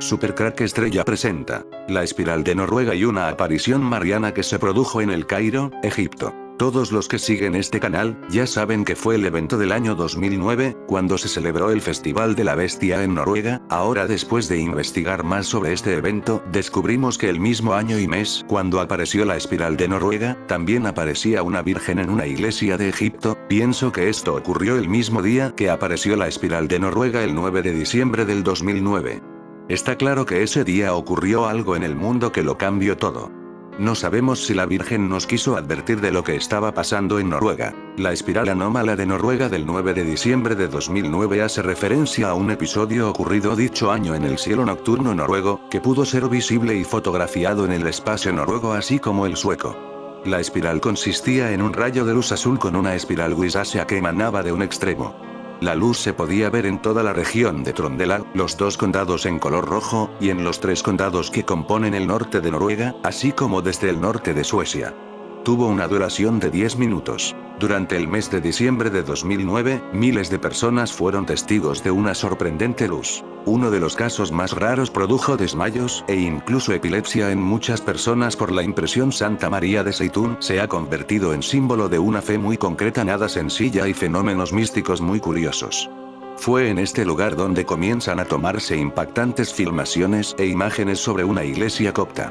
Supercrack Estrella presenta la espiral de Noruega y una aparición mariana que se produjo en el Cairo, Egipto. Todos los que siguen este canal, ya saben que fue el evento del año 2009, cuando se celebró el Festival de la Bestia en Noruega. Ahora, después de investigar más sobre este evento, descubrimos que el mismo año y mes, cuando apareció la espiral de Noruega, también aparecía una virgen en una iglesia de Egipto. Pienso que esto ocurrió el mismo día que apareció la espiral de Noruega, el 9 de diciembre del 2009. Está claro que ese día ocurrió algo en el mundo que lo cambió todo. No sabemos si la Virgen nos quiso advertir de lo que estaba pasando en Noruega. La espiral anómala de Noruega del 9 de diciembre de 2009 hace referencia a un episodio ocurrido dicho año en el cielo nocturno noruego, que pudo ser visible y fotografiado en el espacio noruego así como el sueco. La espiral consistía en un rayo de luz azul con una espiral grisácea que emanaba de un extremo. La luz se podía ver en toda la región de Trøndelag, los 2 condados en color rojo, y en los 3 condados que componen el norte de Noruega, así como desde el norte de Suecia. Tuvo una duración de 10 minutos. Durante el mes de diciembre de 2009, miles de personas fueron testigos de una sorprendente luz. Uno de los casos más raros produjo desmayos e incluso epilepsia en muchas personas por la impresión. Santa María de Seitún se ha convertido en símbolo de una fe muy concreta, nada sencilla, y fenómenos místicos muy curiosos. Fue en este lugar donde comienzan a tomarse impactantes filmaciones e imágenes sobre una iglesia copta.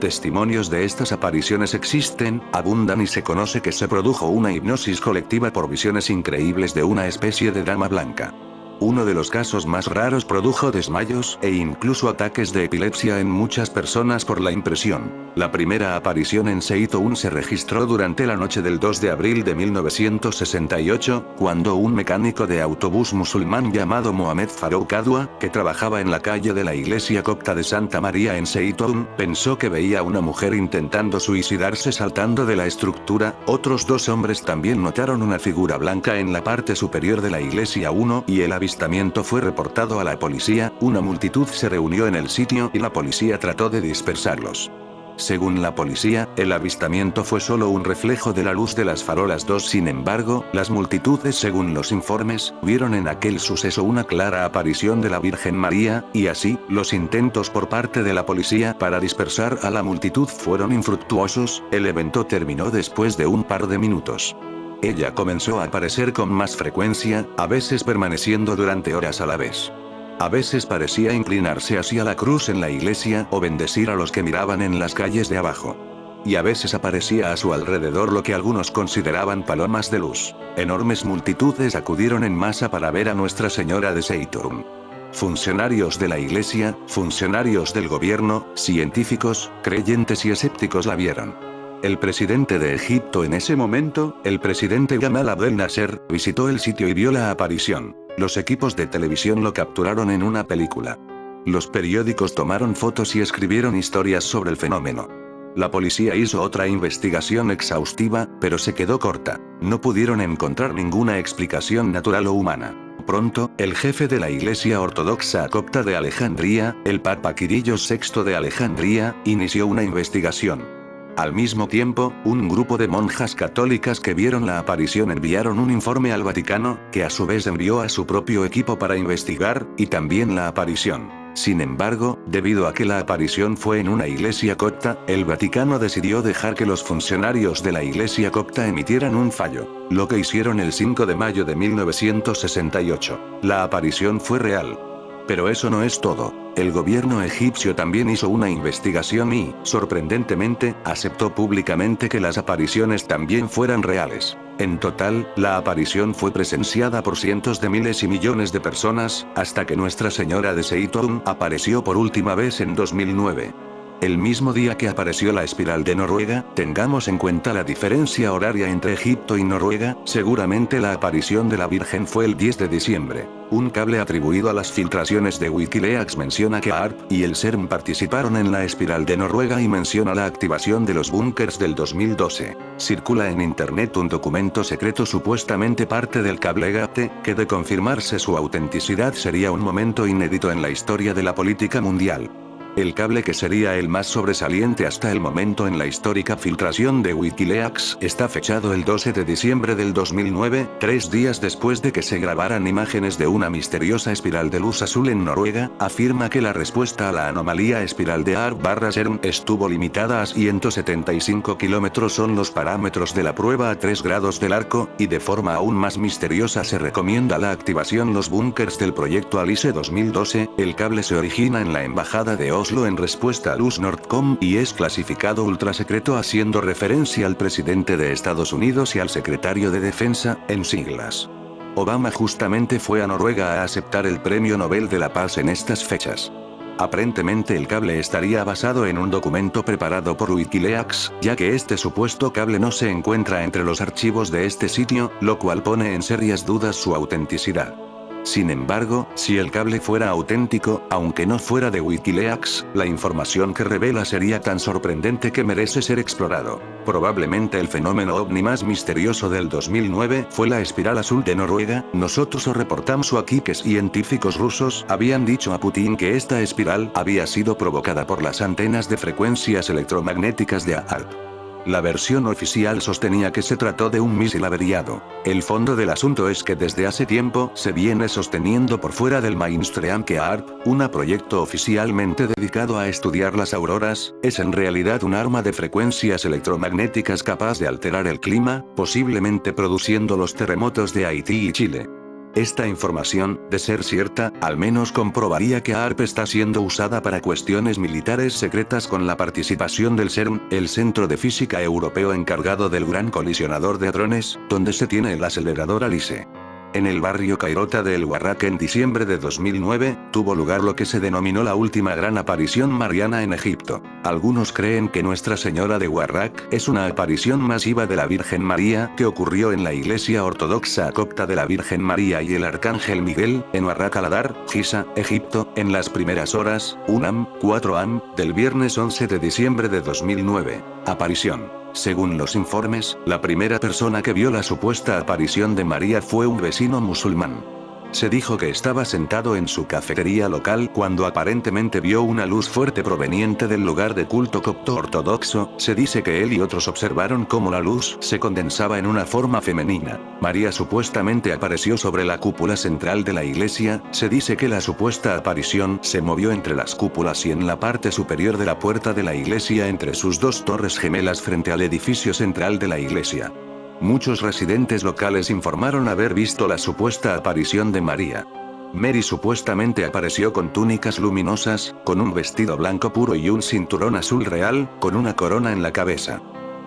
Testimonios de estas apariciones existen, abundan, y se conoce que se produjo una hipnosis colectiva por visiones increíbles de una especie de dama blanca. Uno de los casos más raros produjo desmayos e incluso ataques de epilepsia en muchas personas por la impresión. La primera aparición en Seitún se registró durante la noche del 2 de abril de 1968, cuando un mecánico de autobús musulmán llamado Mohamed Farouk Adwa, que trabajaba en la calle de la iglesia copta de Santa María en Seitún, pensó que veía a una mujer intentando suicidarse saltando de la estructura. Otros 2 hombres también notaron una figura blanca en la parte superior de la iglesia 1 y el avistamiento fue reportado a la policía. Una multitud se reunió en el sitio y la policía trató de dispersarlos. Según la policía, el avistamiento fue solo un reflejo de la luz de las farolas 2. Sin embargo, las multitudes, según los informes, vieron en aquel suceso una clara aparición de la Virgen María, y así, los intentos por parte de la policía para dispersar a la multitud fueron infructuosos. El evento terminó después de un par de minutos. Ella comenzó a aparecer con más frecuencia, a veces permaneciendo durante horas a la vez. A veces parecía inclinarse hacia la cruz en la iglesia o bendecir a los que miraban en las calles de abajo. Y a veces aparecía a su alrededor lo que algunos consideraban palomas de luz. Enormes multitudes acudieron en masa para ver a Nuestra Señora de Seitún. Funcionarios de la iglesia, funcionarios del gobierno, científicos, creyentes y escépticos la vieron. El presidente de Egipto en ese momento, el presidente Gamal Abdel Nasser, visitó el sitio y vio la aparición. Los equipos de televisión lo capturaron en una película. Los periódicos tomaron fotos y escribieron historias sobre el fenómeno. La policía hizo otra investigación exhaustiva, pero se quedó corta. No pudieron encontrar ninguna explicación natural o humana. Pronto, el jefe de la Iglesia Ortodoxa Copta de Alejandría, el Papa Quirillos VI de Alejandría, inició una investigación. Al mismo tiempo, un grupo de monjas católicas que vieron la aparición enviaron un informe al Vaticano, que a su vez envió a su propio equipo para investigar, y también la aparición. Sin embargo, debido a que la aparición fue en una iglesia copta, el Vaticano decidió dejar que los funcionarios de la iglesia copta emitieran un fallo. Lo que hicieron el 5 de mayo de 1968. La aparición fue real. Pero eso no es todo. El gobierno egipcio también hizo una investigación y, sorprendentemente, aceptó públicamente que las apariciones también fueran reales. En total, la aparición fue presenciada por cientos de miles y millones de personas, hasta que Nuestra Señora de Seitún apareció por última vez en 2009. El mismo día que apareció la espiral de Noruega, tengamos en cuenta la diferencia horaria entre Egipto y Noruega, seguramente la aparición de la Virgen fue el 10 de diciembre. Un cable atribuido a las filtraciones de Wikileaks menciona que AARP y el CERN participaron en la espiral de Noruega y menciona la activación de los búnkers del 2012. Circula en internet un documento secreto supuestamente parte del Cablegate, que de confirmarse su autenticidad sería un momento inédito en la historia de la política mundial. El cable que sería el más sobresaliente hasta el momento en la histórica filtración de Wikileaks está fechado el 12 de diciembre del 2009, 3 días después de que se grabaran imágenes de una misteriosa espiral de luz azul en Noruega. Afirma que la respuesta a la anomalía espiral de ARP/CERN estuvo limitada a 175 kilómetros. Son los parámetros de la prueba a 3 grados del arco, y de forma aún más misteriosa se recomienda la activación los búnkers del proyecto ALICE 2012. El cable se origina en la embajada de Oslo en respuesta a Luz Nordcom y es clasificado ultrasecreto, haciendo referencia al presidente de Estados Unidos y al secretario de Defensa, en siglas. Obama justamente fue a Noruega a aceptar el Premio Nobel de la Paz en estas fechas. Aparentemente el cable estaría basado en un documento preparado por Wikileaks, ya que este supuesto cable no se encuentra entre los archivos de este sitio, lo cual pone en serias dudas su autenticidad. Sin embargo, si el cable fuera auténtico, aunque no fuera de Wikileaks, la información que revela sería tan sorprendente que merece ser explorado. Probablemente el fenómeno ovni más misterioso del 2009 fue la espiral azul de Noruega. Nosotros os reportamos aquí que científicos rusos habían dicho a Putin que esta espiral había sido provocada por las antenas de frecuencias electromagnéticas de ARP. La versión oficial sostenía que se trató de un misil averiado. El fondo del asunto es que desde hace tiempo se viene sosteniendo por fuera del mainstream que ARP, un proyecto oficialmente dedicado a estudiar las auroras, es en realidad un arma de frecuencias electromagnéticas capaz de alterar el clima, posiblemente produciendo los terremotos de Haití y Chile. Esta información, de ser cierta, al menos comprobaría que ARP está siendo usada para cuestiones militares secretas con la participación del CERN, el Centro de Física Europeo encargado del Gran Colisionador de Hadrones, donde se tiene el acelerador ALICE. En el barrio Cairota de El Warraq en diciembre de 2009, tuvo lugar lo que se denominó la última gran aparición mariana en Egipto. Algunos creen que Nuestra Señora de Warraq es una aparición masiva de la Virgen María que ocurrió en la iglesia ortodoxa copta de la Virgen María y el Arcángel Miguel, en Warraq al-Hadar, Giza, Egipto, en las primeras horas, 1 am, 4 am, del viernes 11 de diciembre de 2009. Aparición. Según los informes, la primera persona que vio la supuesta aparición de María fue un vecino musulmán. Se dijo que estaba sentado en su cafetería local cuando aparentemente vio una luz fuerte proveniente del lugar de culto copto ortodoxo. Se dice que él y otros observaron cómo la luz se condensaba en una forma femenina. María supuestamente apareció sobre la cúpula central de la iglesia. Se dice que la supuesta aparición se movió entre las cúpulas y en la parte superior de la puerta de la iglesia entre sus dos torres gemelas frente al edificio central de la iglesia. Muchos residentes locales informaron haber visto la supuesta aparición de María. Mary supuestamente apareció con túnicas luminosas, con un vestido blanco puro y un cinturón azul real, con una corona en la cabeza.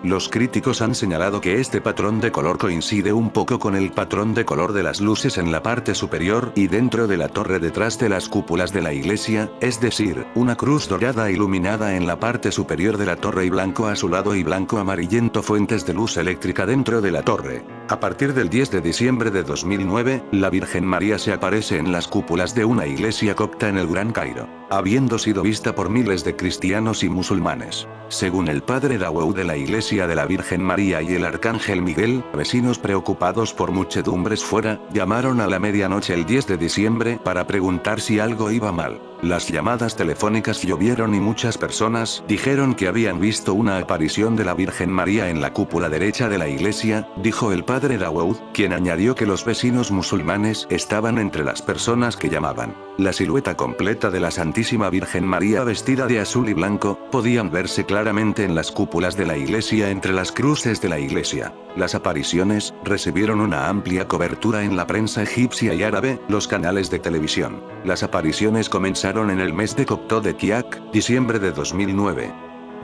Los críticos han señalado que este patrón de color coincide un poco con el patrón de color de las luces en la parte superior y dentro de la torre detrás de las cúpulas de la iglesia, es decir, una cruz dorada iluminada en la parte superior de la torre y blanco azulado y blanco amarillento fuentes de luz eléctrica dentro de la torre. A partir del 10 de diciembre de 2009, la Virgen María se aparece en las cúpulas de una iglesia copta en el Gran Cairo, habiendo sido vista por miles de cristianos y musulmanes. Según el padre Dawood de la iglesia de la Virgen María y el Arcángel Miguel, vecinos preocupados por muchedumbres fuera, llamaron a la medianoche el 10 de diciembre para preguntar si algo iba mal. Las llamadas telefónicas llovieron y muchas personas dijeron que habían visto una aparición de la Virgen María en la cúpula derecha de la iglesia, dijo el padre Dawood, quien añadió que los vecinos musulmanes estaban entre las personas que llamaban. La silueta completa de la Santísima Virgen María vestida de azul y blanco, podían verse claramente en las cúpulas de la iglesia entre las cruces de la iglesia. Las apariciones recibieron una amplia cobertura en la prensa egipcia y árabe, los canales de televisión. Las apariciones comenzaron en el mes de copto de Kiak, diciembre de 2009.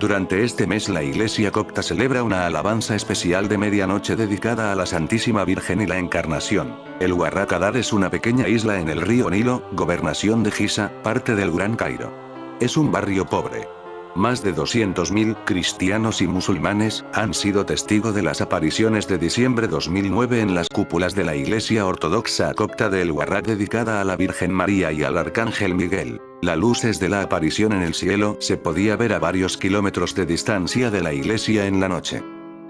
Durante este mes la iglesia copta celebra una alabanza especial de medianoche dedicada a la Santísima Virgen y la Encarnación. El Warraq al-Hadar es una pequeña isla en el río Nilo, gobernación de Giza, parte del Gran Cairo. Es un barrio pobre. Más de 200.000 cristianos y musulmanes han sido testigo de las apariciones de diciembre 2009 en las cúpulas de la iglesia ortodoxa copta de El Warraq dedicada a la Virgen María y al Arcángel Miguel. La luz desde la aparición en el cielo se podía ver a varios kilómetros de distancia de la iglesia en la noche.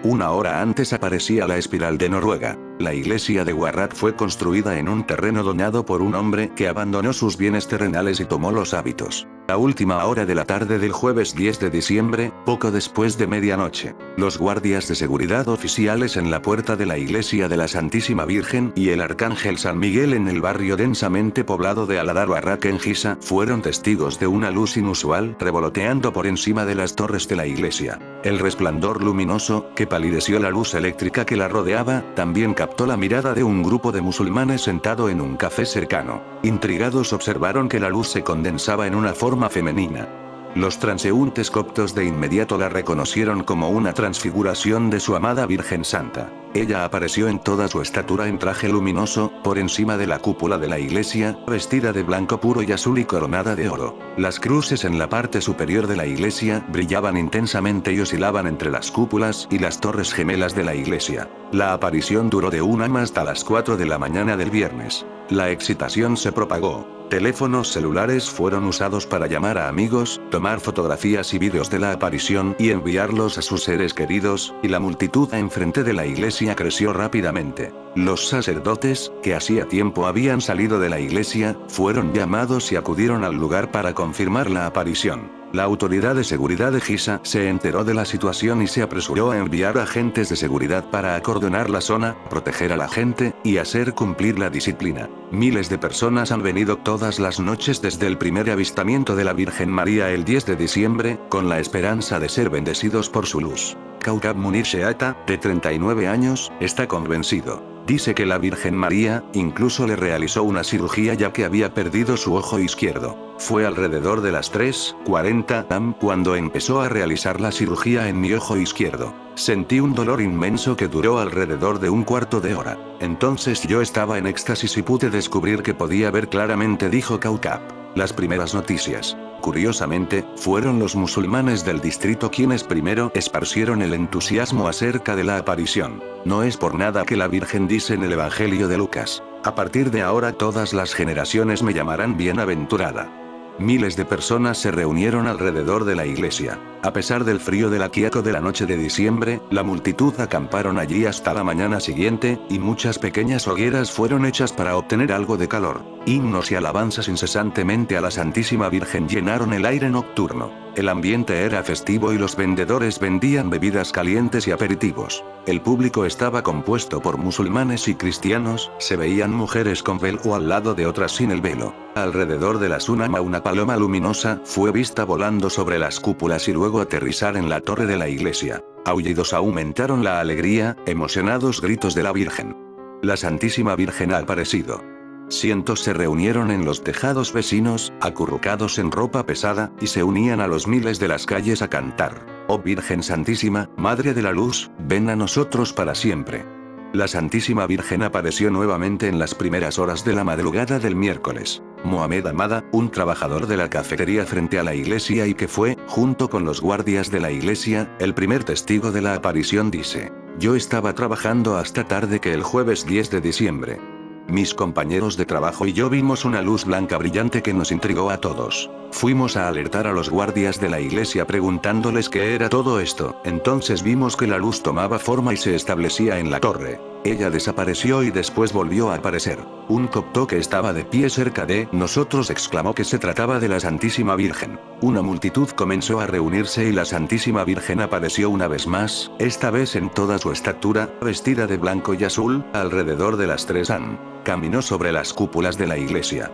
Una hora antes aparecía la espiral de Noruega. La iglesia de Warraq fue construida en un terreno donado por un hombre que abandonó sus bienes terrenales y tomó los hábitos. A última hora de la tarde del jueves 10 de diciembre, poco después de medianoche, los guardias de seguridad oficiales en la puerta de la iglesia de la Santísima Virgen y el Arcángel San Miguel en el barrio densamente poblado de Aladar Warraq en Giza fueron testigos de una luz inusual revoloteando por encima de las torres de la iglesia. El resplandor luminoso, que palideció la luz eléctrica que la rodeaba, también captó la mirada de un grupo de musulmanes sentado en un café cercano. Intrigados observaron que la luz se condensaba en una forma femenina. Los transeúntes coptos de inmediato la reconocieron como una transfiguración de su amada Virgen Santa. Ella apareció en toda su estatura en traje luminoso, por encima de la cúpula de la iglesia, vestida de blanco puro y azul y coronada de oro. Las cruces en la parte superior de la iglesia brillaban intensamente y oscilaban entre las cúpulas y las torres gemelas de la iglesia. La aparición duró de 1 a.m. hasta las 4 de la mañana del viernes. La excitación se propagó. Teléfonos celulares fueron usados para llamar a amigos, tomar fotografías y vídeos de la aparición y enviarlos a sus seres queridos, y la multitud enfrente de la iglesia creció rápidamente. Los sacerdotes, que hacía tiempo habían salido de la iglesia, fueron llamados y acudieron al lugar para confirmar la aparición. La autoridad de seguridad de Giza se enteró de la situación y se apresuró a enviar agentes de seguridad para acordonar la zona, proteger a la gente, y hacer cumplir la disciplina. Miles de personas han venido todas las noches desde el primer avistamiento de la Virgen María el 10 de diciembre, con la esperanza de ser bendecidos por su luz. Kaukab Munir Sheata, de 39 años, está convencido. Dice que la Virgen María, incluso le realizó una cirugía ya que había perdido su ojo izquierdo. Fue alrededor de las 3:40 am cuando empezó a realizar la cirugía en mi ojo izquierdo. Sentí un dolor inmenso que duró alrededor de un cuarto de hora. Entonces yo estaba en éxtasis y pude descubrir que podía ver claramente, dijo Kaukab. Las primeras noticias, curiosamente, fueron los musulmanes del distrito quienes primero esparcieron el entusiasmo acerca de la aparición. No es por nada que la Virgen dice en el Evangelio de Lucas: a partir de ahora todas las generaciones me llamarán bienaventurada. Miles de personas se reunieron alrededor de la iglesia. A pesar del frío del aquiaco de la noche de diciembre, la multitud acamparon allí hasta la mañana siguiente, y muchas pequeñas hogueras fueron hechas para obtener algo de calor. Himnos y alabanzas incesantemente a la Santísima Virgen llenaron el aire nocturno. El ambiente era festivo y los vendedores vendían bebidas calientes y aperitivos. El público estaba compuesto por musulmanes y cristianos, se veían mujeres con velo al lado de otras sin el velo. Alrededor de las 1 am una paloma luminosa fue vista volando sobre las cúpulas y luego aterrizar en la torre de la iglesia. Aullidos aumentaron la alegría, emocionados gritos de la Virgen. La Santísima Virgen ha aparecido. Cientos se reunieron en los tejados vecinos, acurrucados en ropa pesada, y se unían a los miles de las calles a cantar: «Oh Virgen Santísima, Madre de la Luz, ven a nosotros para siempre». La Santísima Virgen apareció nuevamente en las primeras horas de la madrugada del miércoles. Mohamed Amada, un trabajador de la cafetería frente a la iglesia y que fue, junto con los guardias de la iglesia, el primer testigo de la aparición, dice: «Yo estaba trabajando hasta tarde que el jueves 10 de diciembre. Mis compañeros de trabajo y yo vimos una luz blanca brillante que nos intrigó a todos. Fuimos a alertar a los guardias de la iglesia preguntándoles qué era todo esto. Entonces vimos que la luz tomaba forma y se establecía en la torre. Ella desapareció y después volvió a aparecer. Un copto que estaba de pie cerca de nosotros exclamó que se trataba de la Santísima Virgen. Una multitud comenzó a reunirse y la Santísima Virgen apareció una vez más, esta vez en toda su estatura, vestida de blanco y azul, alrededor de las 3 am. Caminó sobre las cúpulas de la iglesia.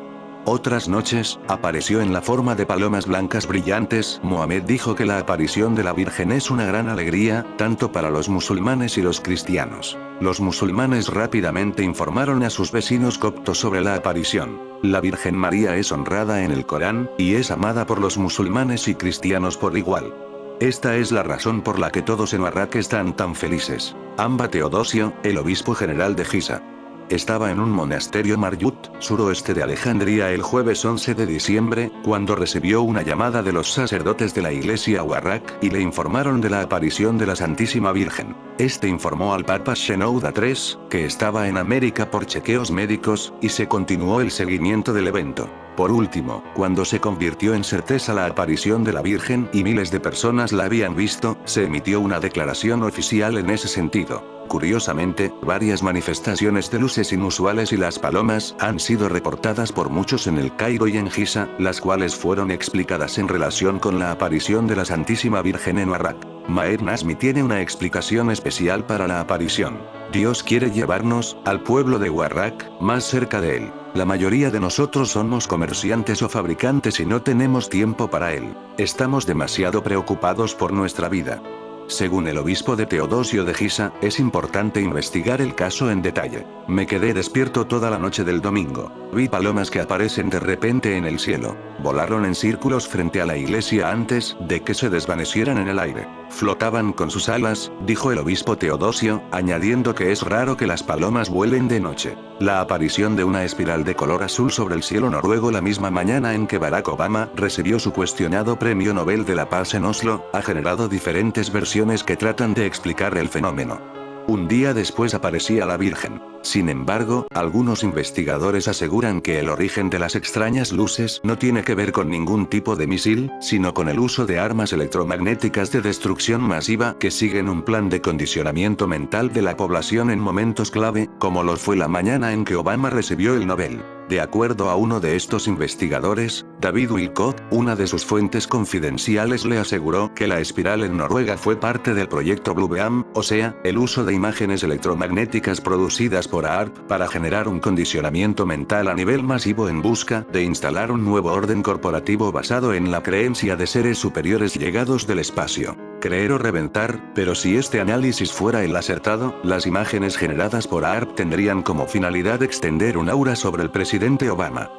Otras noches, apareció en la forma de palomas blancas brillantes. Mohamed dijo que la aparición de la Virgen es una gran alegría, tanto para los musulmanes y los cristianos. Los musulmanes rápidamente informaron a sus vecinos coptos sobre la aparición. La Virgen María es honrada en el Corán, y es amada por los musulmanes y cristianos por igual. Esta es la razón por la que todos en Warraq están tan felices. Amba Teodosio, el obispo general de Giza, estaba en un monasterio Maryut, suroeste de Alejandría el jueves 11 de diciembre, cuando recibió una llamada de los sacerdotes de la iglesia Warraq, y le informaron de la aparición de la Santísima Virgen. Este informó al Papa Shenouda III, que estaba en América por chequeos médicos, y se continuó el seguimiento del evento. Por último, cuando se convirtió en certeza la aparición de la Virgen y miles de personas la habían visto, se emitió una declaración oficial en ese sentido. Curiosamente, varias manifestaciones de luces inusuales y las palomas han sido reportadas por muchos en el Cairo y en Giza, las cuales fueron explicadas en relación con la aparición de la Santísima Virgen en Warraq. Maher Nazmi tiene una explicación especial para la aparición. Dios quiere llevarnos, al pueblo de Warraq, más cerca de él. La mayoría de nosotros somos comerciantes o fabricantes y no tenemos tiempo para él. Estamos demasiado preocupados por nuestra vida. Según el obispo de Teodosio de Giza, es importante investigar el caso en detalle. Me quedé despierto toda la noche del domingo. Vi palomas que aparecen de repente en el cielo. Volaron en círculos frente a la iglesia antes de que se desvanecieran en el aire. Flotaban con sus alas, dijo el obispo Teodosio, añadiendo que es raro que las palomas vuelen de noche. La aparición de una espiral de color azul sobre el cielo noruego la misma mañana en que Barack Obama recibió su cuestionado Premio Nobel de la Paz en Oslo, ha generado diferentes versiones que tratan de explicar el fenómeno. Un día después aparecía la Virgen. Sin embargo, algunos investigadores aseguran que el origen de las extrañas luces no tiene que ver con ningún tipo de misil, sino con el uso de armas electromagnéticas de destrucción masiva que siguen un plan de condicionamiento mental de la población en momentos clave, como lo fue la mañana en que Obama recibió el Nobel. De acuerdo a uno de estos investigadores, David Wilcott, una de sus fuentes confidenciales le aseguró que la espiral en Noruega fue parte del proyecto Blue Beam, o sea, el uso de imágenes electromagnéticas producidas por AARP para generar un condicionamiento mental a nivel masivo en busca de instalar un nuevo orden corporativo basado en la creencia de seres superiores llegados del espacio. Creer o reventar, pero si este análisis fuera el acertado, las imágenes generadas por AARP tendrían como finalidad extender un aura sobre el presidente Obama.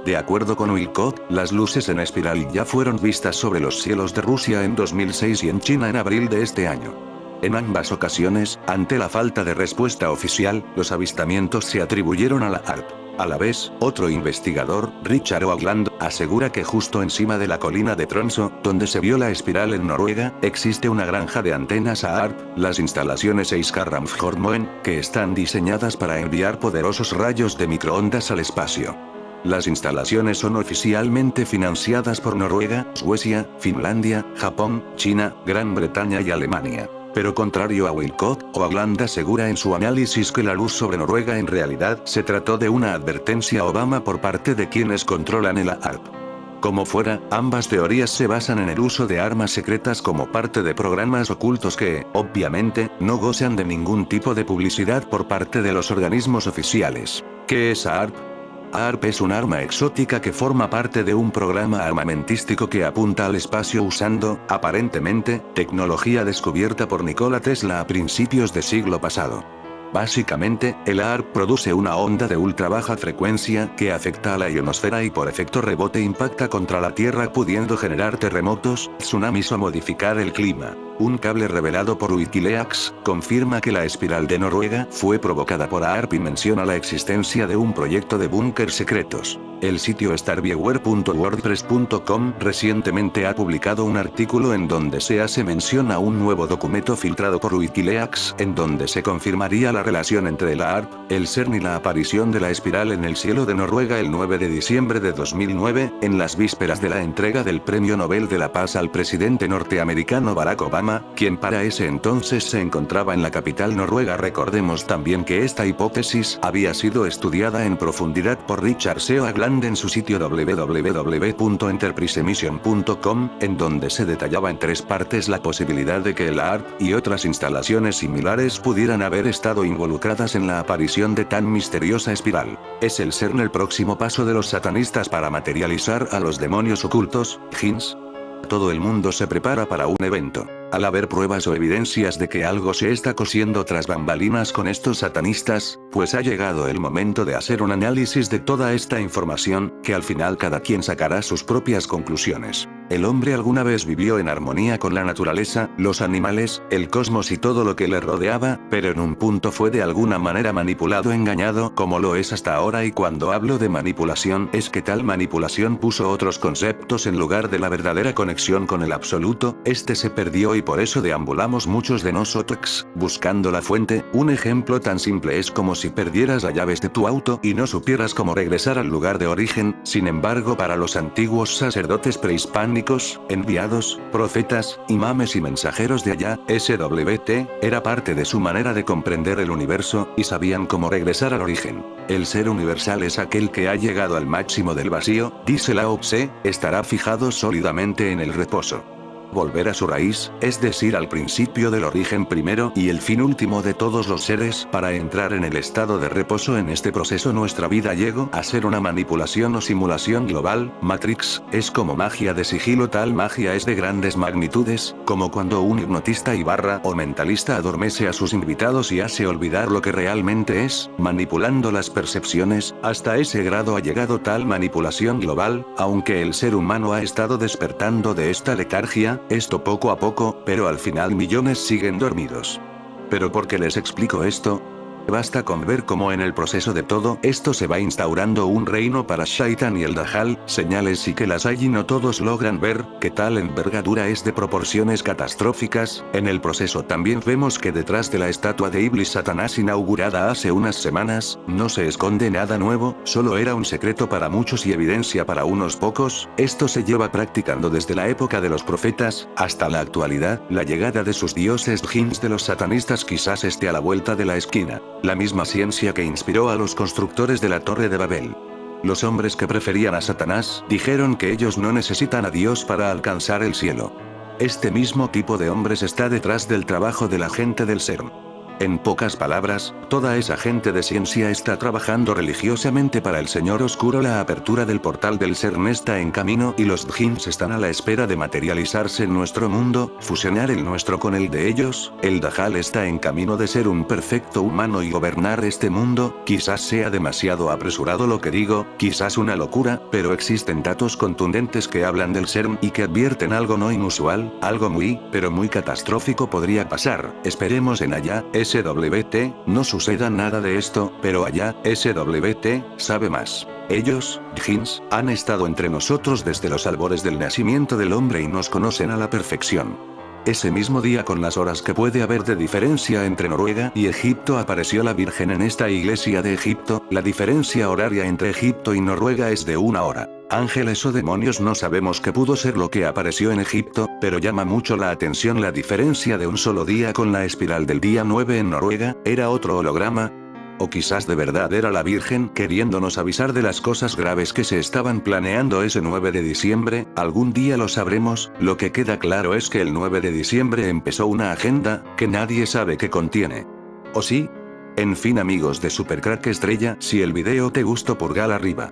De acuerdo con Wilcott, las luces en espiral ya fueron vistas sobre los cielos de Rusia en 2006 y en China en abril de este año. En ambas ocasiones, ante la falta de respuesta oficial, los avistamientos se atribuyeron a la AARP. A la vez, otro investigador, Richard Haugland, asegura que justo encima de la colina de Tromsø, donde se vio la espiral en Noruega, existe una granja de antenas AARP, las instalaciones Eiskarramfjordmoen, que están diseñadas para enviar poderosos rayos de microondas al espacio. Las instalaciones son oficialmente financiadas por Noruega, Suecia, Finlandia, Japón, China, Gran Bretaña y Alemania. Pero contrario a Wilcott, Haugland asegura en su análisis que la luz sobre Noruega en realidad se trató de una advertencia a Obama por parte de quienes controlan el AARP. Como fuera, ambas teorías se basan en el uso de armas secretas como parte de programas ocultos que, obviamente, no gozan de ningún tipo de publicidad por parte de los organismos oficiales. ¿Qué es AARP? AARP es un arma exótica que forma parte de un programa armamentístico que apunta al espacio usando, aparentemente, tecnología descubierta por Nikola Tesla a principios de siglo pasado. Básicamente, el AARP produce una onda de ultra baja frecuencia que afecta a la ionosfera y por efecto rebote impacta contra la Tierra pudiendo generar terremotos, tsunamis o modificar el clima. Un cable revelado por Wikileaks confirma que la espiral de Noruega fue provocada por AARP y menciona la existencia de un proyecto de búnker secretos. El sitio starviewer.wordpress.com recientemente ha publicado un artículo en donde se hace mención a un nuevo documento filtrado por Wikileaks en donde se confirmaría la relación entre la AARP, el CERN y la aparición de la espiral en el cielo de Noruega el 9 de diciembre de 2009, en las vísperas de la entrega del Premio Nobel de la Paz al presidente norteamericano Barack Obama, quien para ese entonces se encontraba en la capital noruega. Recordemos también que esta hipótesis había sido estudiada en profundidad por Richard C. Haugland en su sitio www.enterprisemission.com, en donde se detallaba en 3 partes la posibilidad de que el AARP y otras instalaciones similares pudieran haber estado involucradas en la aparición de tan misteriosa espiral. ¿Es el CERN el próximo paso de los satanistas para materializar a los demonios ocultos, Hinz? Todo el mundo se prepara para un evento. Al haber pruebas o evidencias de que algo se está cosiendo tras bambalinas con estos satanistas, pues ha llegado el momento de hacer un análisis de toda esta información, que al final cada quien sacará sus propias conclusiones. El hombre alguna vez vivió en armonía con la naturaleza, los animales, el cosmos y todo lo que le rodeaba, pero en un punto fue de alguna manera manipulado, engañado, como lo es hasta ahora, y cuando hablo de manipulación es que tal manipulación puso otros conceptos en lugar de la verdadera conexión con el absoluto, este se perdió y por eso deambulamos muchos de nosotros, buscando la fuente. Un ejemplo tan simple es como si perdieras las llaves de tu auto y no supieras cómo regresar al lugar de origen. Sin embargo, para los antiguos sacerdotes prehispánicos, mesiánicos, enviados, profetas, imames y mensajeros de allá. SWT era parte de su manera de comprender el universo, y sabían cómo regresar al origen. El ser universal es aquel que ha llegado al máximo del vacío, dice Lao Tse, estará fijado sólidamente en el reposo. Volver a su raíz, es decir, al principio del origen primero y el fin último de todos los seres, para entrar en el estado de reposo. En este proceso nuestra vida llegó a ser una manipulación o simulación global. Matrix es como magia de sigilo, tal magia es de grandes magnitudes, como cuando un hipnotista o mentalista adormece a sus invitados y hace olvidar lo que realmente es, manipulando las percepciones. Hasta ese grado ha llegado tal manipulación global, aunque el ser humano ha estado despertando de esta letargia, esto poco a poco, pero al final millones siguen dormidos. ¿Pero por qué les explico esto? Basta con ver cómo en el proceso de todo esto se va instaurando un reino para Shaitan y el Dajjal, señales sí que las hay y no todos logran ver, que tal envergadura es de proporciones catastróficas. En el proceso también vemos que detrás de la estatua de Iblis Satanás inaugurada hace unas semanas, no se esconde nada nuevo, solo era un secreto para muchos y evidencia para unos pocos. Esto se lleva practicando desde la época de los profetas, hasta la actualidad. La llegada de sus dioses jinns de los satanistas quizás esté a la vuelta de la esquina. La misma ciencia que inspiró a los constructores de la Torre de Babel. Los hombres que preferían a Satanás dijeron que ellos no necesitan a Dios para alcanzar el cielo. Este mismo tipo de hombres está detrás del trabajo de la gente del CERN. En pocas palabras, toda esa gente de ciencia está trabajando religiosamente para el Señor Oscuro. La apertura del portal del CERN está en camino y los jinns están a la espera de materializarse en nuestro mundo, fusionar el nuestro con el de ellos. El Dajjal está en camino de ser un perfecto humano y gobernar este mundo. Quizás sea demasiado apresurado lo que digo, quizás una locura, pero existen datos contundentes que hablan del CERN y que advierten algo no inusual, algo muy, pero muy catastrófico podría pasar. Esperemos en allá. SWT, no suceda nada de esto, pero allá, SWT, sabe más. Ellos, jinns, han estado entre nosotros desde los albores del nacimiento del hombre y nos conocen a la perfección. Ese mismo día, con las horas que puede haber de diferencia entre Noruega y Egipto, apareció la Virgen en esta iglesia de Egipto. La diferencia horaria entre Egipto y Noruega es de 1 hora. Ángeles o demonios no sabemos qué pudo ser lo que apareció en Egipto, pero llama mucho la atención la diferencia de un solo día con la espiral del día 9 en Noruega. ¿Era otro holograma? O quizás de verdad era la Virgen queriéndonos avisar de las cosas graves que se estaban planeando ese 9 de diciembre, algún día lo sabremos. Lo que queda claro es que el 9 de diciembre empezó una agenda, que nadie sabe qué contiene. ¿O sí? En fin, amigos de Supercrack Estrella, si el video te gustó, pulgar arriba.